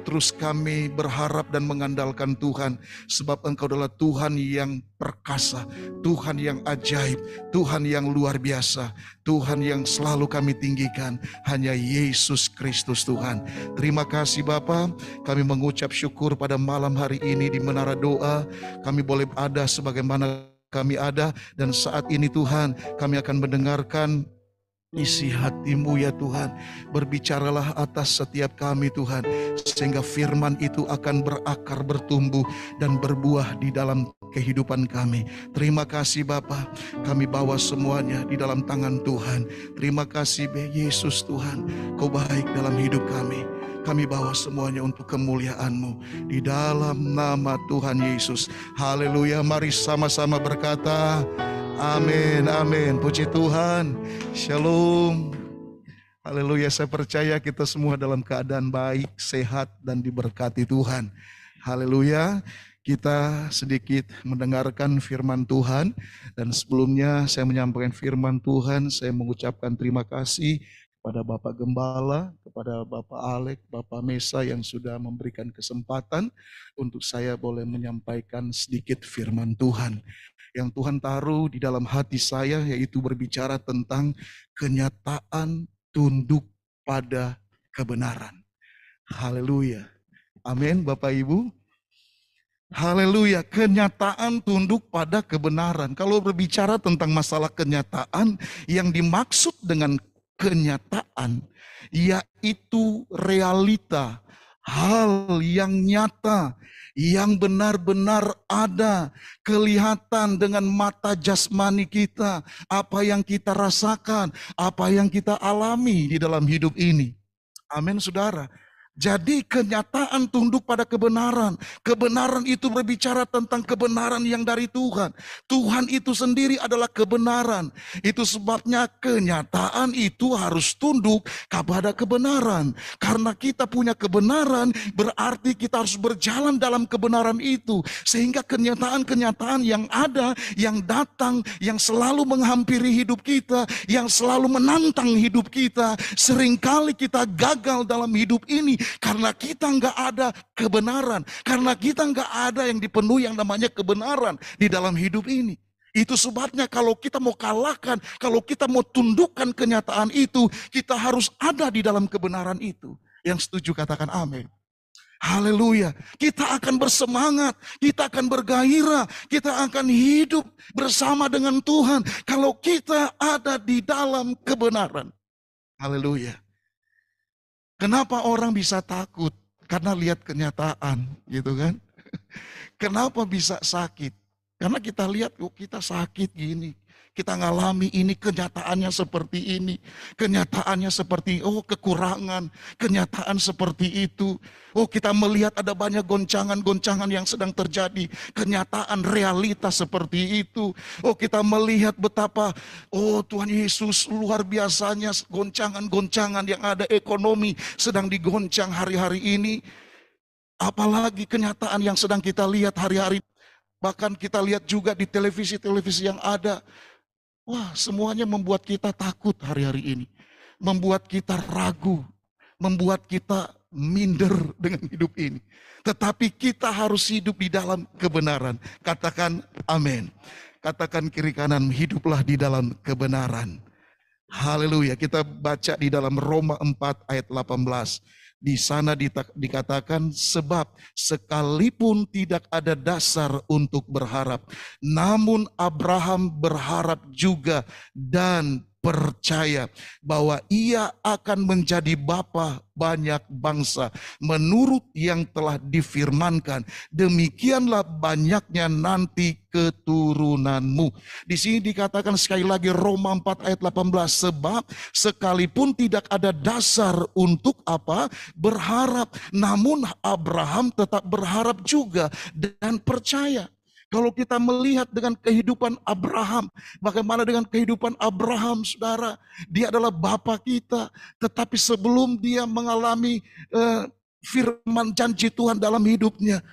terus kami berharap dan mengandalkan Tuhan, sebab Engkau adalah Tuhan yang perkasa, Tuhan yang ajaib, Tuhan yang luar biasa, Tuhan yang selalu kami tinggikan, hanya Yesus Kristus Tuhan. Terima kasih Bapa, kami mengucap syukur pada malam hari ini di Menara Doa, kami boleh ada sebagaimana kami ada, dan saat ini Tuhan kami akan mendengarkan isi hati-Mu ya Tuhan. Berbicaralah atas setiap kami Tuhan, sehingga firman itu akan berakar, bertumbuh, dan berbuah di dalam kehidupan kami. Terima kasih Bapa, kami bawa semuanya di dalam tangan Tuhan. Terima kasih Yesus Tuhan, Kau baik dalam hidup kami. Kami bawa semuanya untuk kemuliaan-Mu di dalam nama Tuhan Yesus. Haleluya, mari sama-sama berkata amin, amin. Puji Tuhan. Shalom. Haleluya, saya percaya kita semua dalam keadaan baik, sehat, dan diberkati Tuhan. Haleluya. Kita sedikit mendengarkan firman Tuhan. Dan sebelumnya saya menyampaikan firman Tuhan, saya mengucapkan terima kasih kepada Bapak Gembala, kepada Bapak Alek, Bapak Mesa yang sudah memberikan kesempatan untuk saya boleh menyampaikan sedikit firman Tuhan yang Tuhan taruh di dalam hati saya, yaitu berbicara tentang kenyataan tunduk pada kebenaran. Haleluya. Amin Bapak Ibu. Haleluya, kenyataan tunduk pada kebenaran. Kalau berbicara tentang masalah kenyataan, yang dimaksud dengan kenyataan yaitu realita, hal yang nyata, yang benar-benar ada, kelihatan dengan mata jasmani kita, apa yang kita rasakan, apa yang kita alami di dalam hidup ini. Amin saudara. Jadi kenyataan tunduk pada kebenaran. Kebenaran itu berbicara tentang kebenaran yang dari Tuhan. Tuhan itu sendiri adalah kebenaran. Itu sebabnya kenyataan itu harus tunduk kepada kebenaran. Karena kita punya kebenaran, berarti kita harus berjalan dalam kebenaran itu. Sehingga kenyataan-kenyataan yang ada, yang datang, yang selalu menghampiri hidup kita, yang selalu menantang hidup kita, seringkali kita gagal dalam hidup ini karena kita nggak ada kebenaran, karena kita nggak ada yang dipenuhi yang namanya kebenaran di dalam hidup ini. Itu sebabnya kalau kita mau kalahkan, kalau kita mau tundukkan kenyataan itu, kita harus ada di dalam kebenaran itu. Yang setuju katakan amin. Haleluya. Kita akan bersemangat, kita akan bergairah, kita akan hidup bersama dengan Tuhan kalau kita ada di dalam kebenaran. Haleluya. Kenapa orang bisa takut? Karena lihat kenyataan, gitu kan? Kenapa bisa sakit? Karena kita lihat, oh kita sakit gini. Kita ngalami ini, kenyataannya seperti ini. Kenyataannya seperti, oh kekurangan. Kenyataan seperti itu. Oh kita melihat ada banyak goncangan-goncangan yang sedang terjadi. Kenyataan realitas seperti itu. Oh kita melihat betapa, oh Tuhan Yesus luar biasanya goncangan-goncangan yang ada, ekonomi sedang digoncang hari-hari ini. Apalagi kenyataan yang sedang kita lihat hari-hari. Bahkan kita lihat juga di televisi-televisi yang ada. Wah, semuanya membuat kita takut hari-hari ini. Membuat kita ragu. Membuat kita minder dengan hidup ini. Tetapi kita harus hidup di dalam kebenaran. Katakan amin. Katakan kiri kanan, hiduplah di dalam kebenaran. Haleluya. Kita baca di dalam Roma 4 ayat 18. Di sana dikatakan, sebab sekalipun tidak ada dasar untuk berharap, namun Abraham berharap juga dan percaya bahwa ia akan menjadi bapa banyak bangsa menurut yang telah difirmankan, demikianlah banyaknya nanti keturunanmu. Di sini dikatakan sekali lagi Roma 4 ayat 18, sebab sekalipun tidak ada dasar untuk apa? Berharap, namun Abraham tetap berharap juga dan percaya. Kalau kita melihat dengan kehidupan Abraham, bagaimana dengan kehidupan Abraham, saudara? Dia adalah bapa kita, tetapi sebelum dia mengalami firman janji Tuhan dalam hidupnya,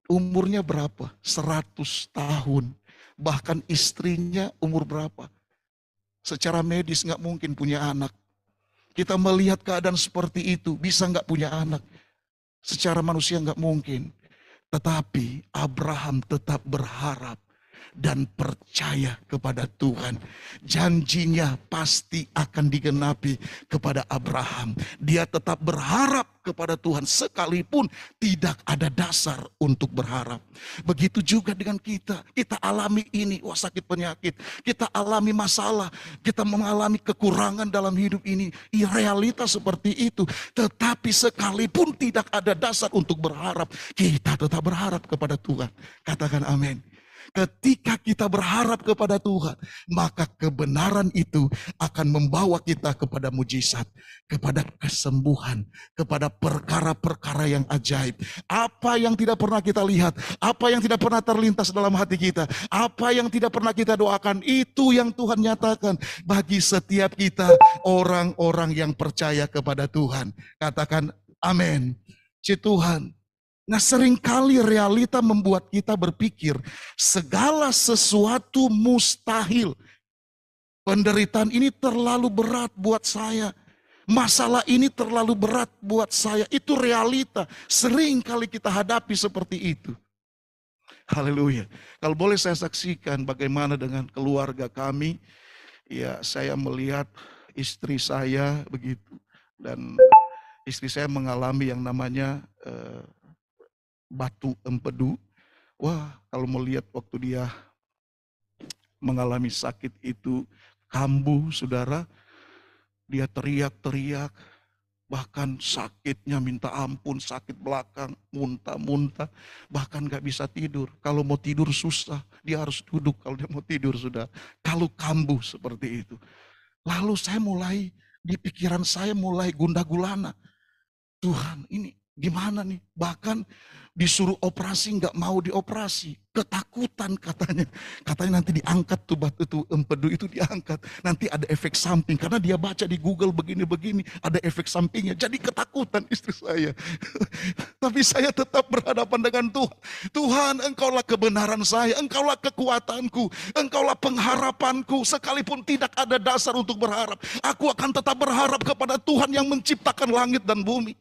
umurnya berapa? 100 tahun. Bahkan istrinya umur berapa? Secara medis nggak mungkin punya anak. Kita melihat keadaan seperti itu, bisa nggak punya anak? Secara manusia nggak mungkin. Tetapi Abraham tetap berharap dan percaya kepada Tuhan. Janjinya pasti akan digenapi kepada Abraham. Dia tetap berharap kepada Tuhan sekalipun tidak ada dasar untuk berharap. Begitu juga dengan kita. Kita alami ini, sakit penyakit. Kita alami masalah. Kita mengalami kekurangan dalam hidup ini. Realitas seperti itu. Tetapi sekalipun tidak ada dasar untuk berharap, kita tetap berharap kepada Tuhan. Katakan amin. Ketika kita berharap kepada Tuhan, maka kebenaran itu akan membawa kita kepada mujizat, kepada kesembuhan, kepada perkara-perkara yang ajaib. Apa yang tidak pernah kita lihat, apa yang tidak pernah terlintas dalam hati kita, apa yang tidak pernah kita doakan, itu yang Tuhan nyatakan bagi setiap kita, orang-orang yang percaya kepada Tuhan. Katakan amin. Puji Tuhan. Nah, seringkali realita membuat kita berpikir segala sesuatu mustahil. Penderitaan ini terlalu berat buat saya. Masalah ini terlalu berat buat saya. Itu realita. Seringkali kita hadapi seperti itu. Haleluya. Kalau boleh saya saksikan bagaimana dengan keluarga kami. Ya, saya melihat istri saya begitu. Dan istri saya mengalami yang namanya batu empedu. Wah, kalau melihat waktu dia mengalami sakit itu, kambuh saudara, dia teriak-teriak, bahkan sakitnya minta ampun, sakit belakang, muntah-muntah, bahkan gak bisa tidur. Kalau mau tidur susah, dia harus duduk kalau dia mau tidur sudah. Kalau kambuh seperti itu. Lalu saya mulai, di pikiran saya mulai gundah gulana. Tuhan, ini gimana nih? Bahkan disuruh operasi nggak mau dioperasi, ketakutan katanya. Katanya nanti diangkat tuh batu itu empedu itu diangkat, nanti ada efek samping karena dia baca di Google begini-begini ada efek sampingnya. Jadi ketakutan istri saya. Tapi saya tetap berhadapan dengan Tuhan. Tuhan, Engkaulah kebenaran saya, Engkaulah kekuatanku, Engkaulah pengharapanku. Sekalipun tidak ada dasar untuk berharap, aku akan tetap berharap kepada Tuhan yang menciptakan langit dan bumi.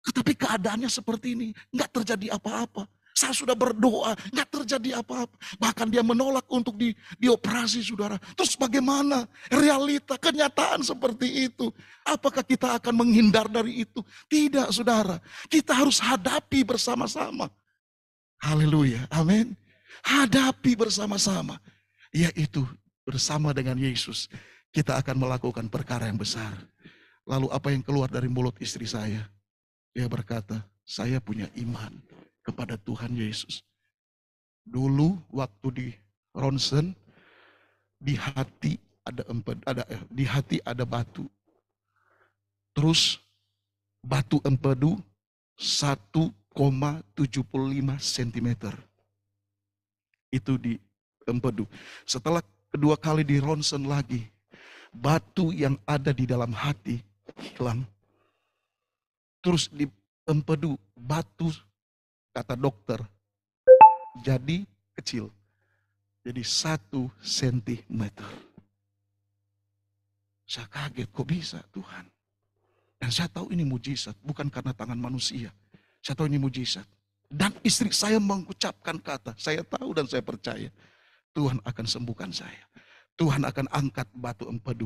Tetapi keadaannya seperti ini, nggak terjadi apa-apa. Saya sudah berdoa, nggak terjadi apa-apa. Bahkan dia menolak untuk dioperasi, saudara. Terus bagaimana? Realita, kenyataan seperti itu. Apakah kita akan menghindar dari itu? Tidak, saudara. Kita harus hadapi bersama-sama. Haleluya, amin. Hadapi bersama-sama. Yaitu bersama dengan Yesus, kita akan melakukan perkara yang besar. Lalu apa yang keluar dari mulut istri saya? Dia berkata, saya punya iman kepada Tuhan Yesus. Dulu waktu di ronsen, di hati ada batu. Terus batu empedu 1,75 cm. Itu di empedu. Setelah kedua kali di ronsen lagi, batu yang ada di dalam hati hilang. Terus di empedu batu, kata dokter, jadi kecil. Jadi 1 cm. Saya kaget, kok bisa Tuhan? Dan saya tahu ini mujizat, bukan karena tangan manusia. Saya tahu ini mujizat. Dan istri saya mengucapkan kata, saya tahu dan saya percaya, Tuhan akan sembuhkan saya. Tuhan akan angkat batu empedu.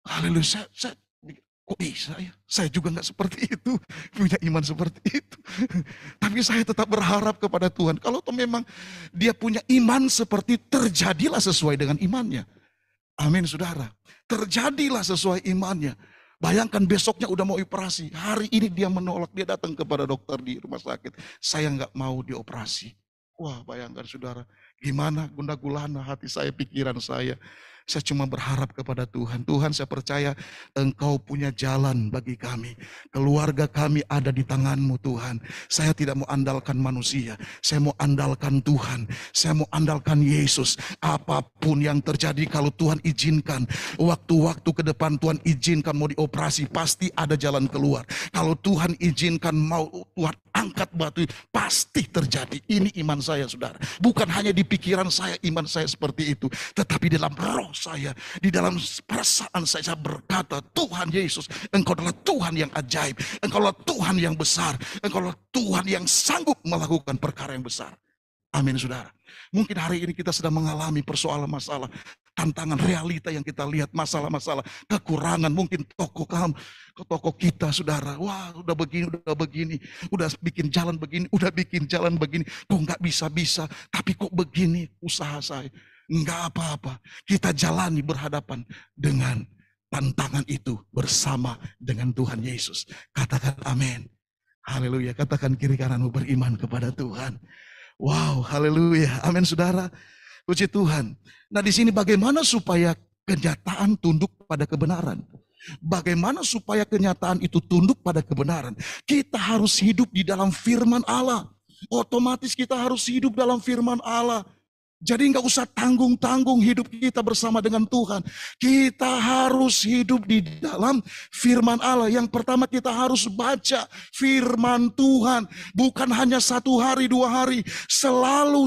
Haleluya, saya kok bisa ya? Saya juga gak seperti itu, punya iman seperti itu. Tapi saya tetap berharap kepada Tuhan. Kalau memang dia punya iman seperti, terjadilah sesuai dengan imannya. Amin saudara. Terjadilah sesuai imannya. Bayangkan besoknya udah mau operasi. Hari ini dia menolak, dia datang kepada dokter di rumah sakit. Saya gak mau dioperasi. Wah, bayangkan saudara, gimana gundah gulana hati saya, pikiran saya. Saya cuma berharap kepada Tuhan. Tuhan, saya percaya Engkau punya jalan bagi kami. Keluarga kami ada di tangan-Mu Tuhan. Saya tidak mau andalkan manusia. Saya mau andalkan Tuhan. Saya mau andalkan Yesus. Apapun yang terjadi, kalau Tuhan izinkan, waktu-waktu ke depan Tuhan izinkan mau dioperasi, pasti ada jalan keluar. Kalau Tuhan izinkan mau Tuhan angkat batu, pasti terjadi. Ini iman saya, saudara. Bukan hanya di pikiran saya iman saya seperti itu, tetapi dalam roh saya, di dalam perasaan saya berkata, Tuhan Yesus, Engkau adalah Tuhan yang ajaib, Engkau adalah Tuhan yang besar, Engkau adalah Tuhan yang sanggup melakukan perkara yang besar. Amin, saudara. Mungkin hari ini kita sedang mengalami persoalan masalah, tantangan realita yang kita lihat, masalah-masalah, kekurangan, mungkin toko kita, saudara. Wah, udah begini, udah bikin jalan begini, kok nggak bisa-bisa, tapi kok begini usaha saya. Nggak apa-apa, kita jalani berhadapan dengan tantangan itu bersama dengan Tuhan Yesus. Katakan amin. Haleluya, katakan kiri kananmu beriman kepada Tuhan. Wow, haleluya, amin saudara. Puji Tuhan. Nah di sini bagaimana supaya kenyataan tunduk pada kebenaran? Bagaimana supaya kenyataan itu tunduk pada kebenaran? Kita harus hidup di dalam firman Allah. Otomatis kita harus hidup dalam firman Allah. Jadi nggak usah tanggung-tanggung hidup kita bersama dengan Tuhan. Kita harus hidup di dalam firman Allah. Yang pertama kita harus baca firman Tuhan. Bukan hanya 1 hari, 2 hari. Selalu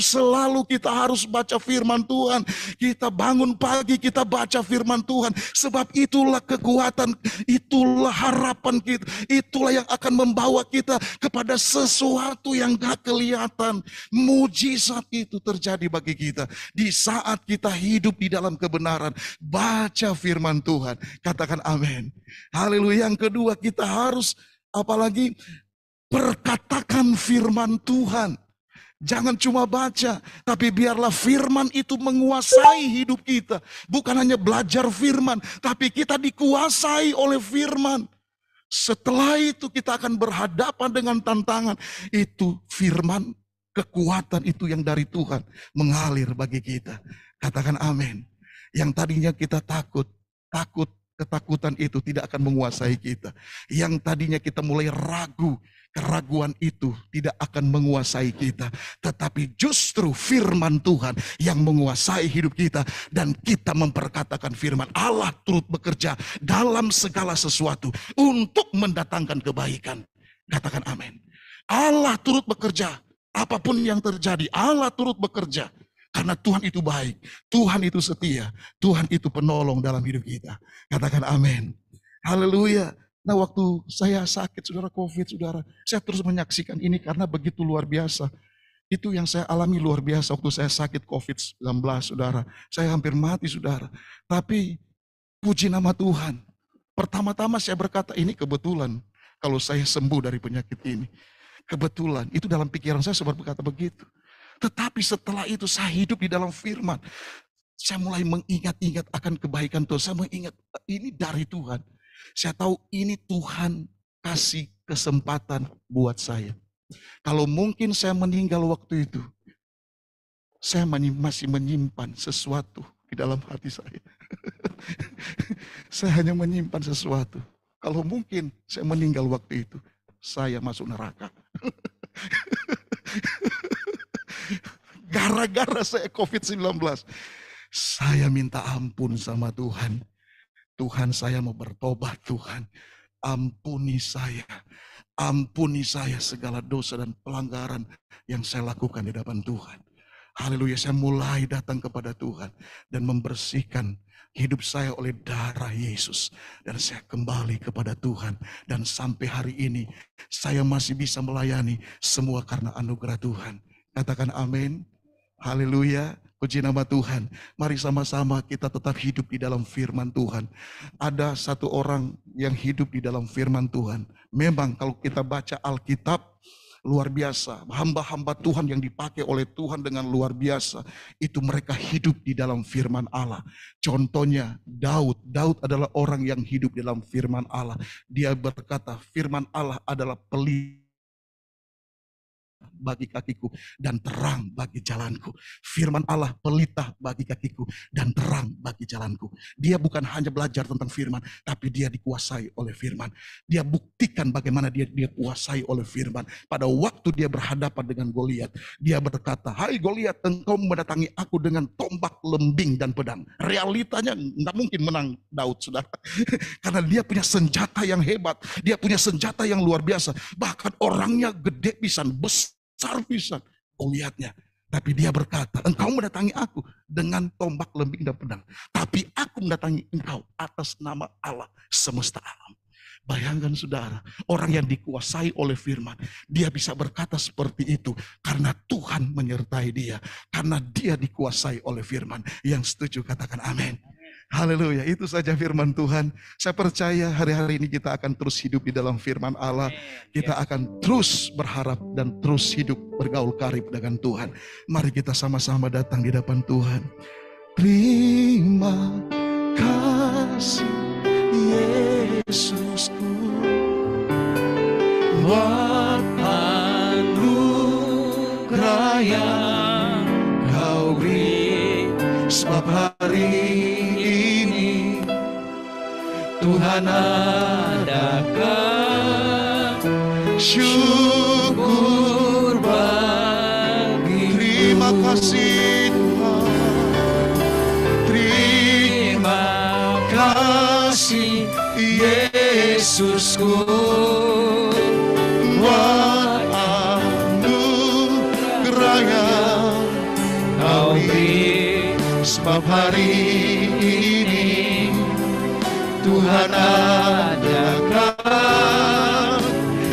kita harus baca firman Tuhan. Kita bangun pagi, kita baca firman Tuhan. Sebab itulah kekuatan, itulah harapan kita. Itulah yang akan membawa kita kepada sesuatu yang gak kelihatan. Mujizat itu terjadi bagi kita. Di saat kita hidup di dalam kebenaran, baca firman Tuhan. Katakan amin. Haleluya. Yang kedua, kita harus apalagi perkatakan firman Tuhan. Jangan cuma baca, tapi biarlah firman itu menguasai hidup kita. Bukan hanya belajar firman, tapi kita dikuasai oleh firman. Setelah itu kita akan berhadapan dengan tantangan. Itu firman, kekuatan itu yang dari Tuhan mengalir bagi kita. Katakan amin. Yang tadinya kita takut, ketakutan itu tidak akan menguasai kita. Yang tadinya kita mulai ragu, keraguan itu tidak akan menguasai kita. Tetapi justru firman Tuhan yang menguasai hidup kita. Dan kita memperkatakan firman Allah turut bekerja dalam segala sesuatu untuk mendatangkan kebaikan. Katakan amin. Allah turut bekerja. Apapun yang terjadi, Allah turut bekerja. Karena Tuhan itu baik, Tuhan itu setia, Tuhan itu penolong dalam hidup kita. Katakan amin. Haleluya. Nah waktu saya sakit, saudara, COVID, saudara, saya terus menyaksikan ini karena begitu luar biasa. Itu yang saya alami luar biasa waktu saya sakit COVID-19, saudara. Saya hampir mati, saudara. Tapi puji nama Tuhan. Pertama-tama saya berkata, ini kebetulan kalau saya sembuh dari penyakit ini. Kebetulan, itu dalam pikiran saya sempat berkata begitu. Tetapi setelah itu saya hidup di dalam firman. Saya mulai mengingat-ingat akan kebaikan Tuhan. Saya mengingat ini dari Tuhan. Saya tahu ini Tuhan kasih kesempatan buat saya. Kalau mungkin saya meninggal waktu itu, saya masih menyimpan sesuatu di dalam hati saya. Saya hanya menyimpan sesuatu. Kalau mungkin saya meninggal waktu itu, saya masuk neraka. Gara-gara saya COVID-19. Saya minta ampun sama Tuhan. Tuhan, saya mau bertobat, Tuhan. Ampuni saya. Ampuni saya segala dosa dan pelanggaran yang saya lakukan di hadapan Tuhan. Haleluya, saya mulai datang kepada Tuhan dan membersihkan hidup saya oleh darah Yesus. Dan saya kembali kepada Tuhan. Dan sampai hari ini saya masih bisa melayani semua karena anugerah Tuhan. Katakan amin. Haleluya. Puji nama Tuhan. Mari sama-sama kita tetap hidup di dalam firman Tuhan. Ada satu orang yang hidup di dalam firman Tuhan. Memang kalau kita baca Alkitab, luar biasa. Hamba-hamba Tuhan yang dipakai oleh Tuhan dengan luar biasa. Itu mereka hidup di dalam firman Allah. Contohnya Daud. Daud adalah orang yang hidup di dalam firman Allah. Dia berkata firman Allah adalah pelita bagi kakiku dan terang bagi jalanku. Firman Allah pelita bagi kakiku dan terang bagi jalanku. Dia bukan hanya belajar tentang firman, tapi dia dikuasai oleh firman. Dia buktikan bagaimana dia kuasai oleh firman. Pada waktu dia berhadapan dengan Goliat, dia berkata, "Hai Goliat, engkau mendatangi aku dengan tombak, lembing, dan pedang." Realitanya nggak mungkin menang Daud, saudara. Karena dia punya senjata yang hebat, dia punya senjata yang luar biasa. Bahkan orangnya gede pisan, besar pisan Goliatnya. Tapi dia berkata, "Engkau mendatangi aku dengan tombak, lembing, dan pedang. Tapi aku mendatangi engkau atas nama Allah semesta alam." Bayangkan saudara, orang yang dikuasai oleh firman, dia bisa berkata seperti itu karena Tuhan menyertai dia. Karena dia dikuasai oleh firman. Yang setuju katakan amin. Haleluya, itu saja firman Tuhan. Saya percaya hari-hari ini kita akan terus hidup di dalam firman Allah. Kita akan terus berharap dan terus hidup bergaul karib dengan Tuhan. Mari kita sama-sama datang di depan Tuhan. Terima kasih Yesusku, buat anugerah yang kau beri. Sebab hari ini Tuhan adakan syukur bagi. Terima kasih Tuhan. Terima kasih Yesusku, buat anugerah yang kau beri. Sebab hari ini Tuhan adakan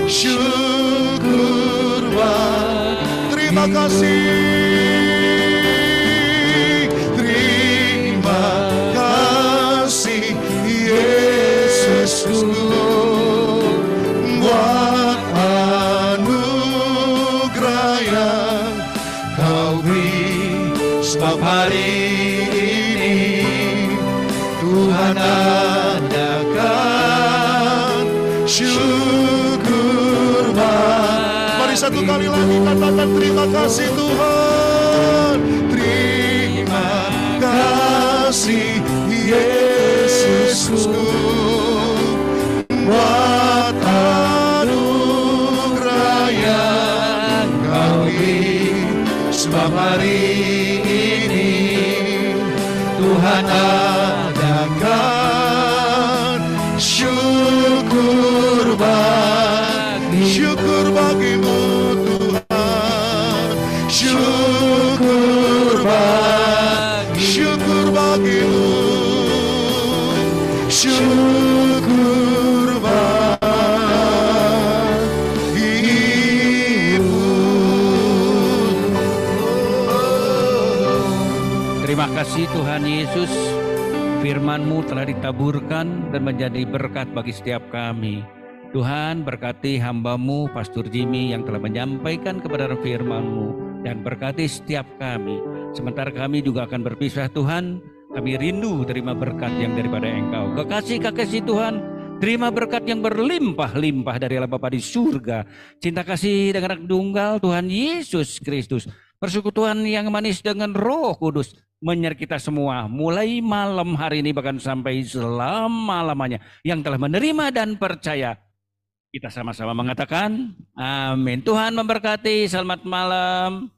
syukur bagi. Terima kasih. Terima kasih Yesusku, buat anugerah yang kau beri. Sebab hari Tuhan adakan syukur bagi. Mari satu kali lagi katakan terima kasih Tuhan. Terima kasih Yesusku, buat anugerah yang kau beri. Sebab hari ini Tuhan adakan syukur bagi. Syukur bagimu Tuhan. Syukur bagi. Syukur bagimu. Syukur bagimu. Terima kasih Tuhan Yesus. Firman-Mu telah ditaburkan dan menjadi berkat bagi setiap kami. Tuhan berkati hamba-Mu Pastor Jimmy yang telah menyampaikan kebenaran firman-Mu, dan berkati setiap kami. Sementara kami juga akan berpisah Tuhan, kami rindu terima berkat yang daripada Engkau. Kekasih Tuhan, terima berkat yang berlimpah-limpah dari Allah Bapa di surga. Cinta kasih dengan anak tunggal Tuhan Yesus Kristus. Persekutuan yang manis dengan Roh Kudus menyertai kita semua mulai malam hari ini bahkan sampai selama-lamanya. Yang telah menerima dan percaya, kita sama-sama mengatakan amin. Tuhan memberkati. Selamat malam.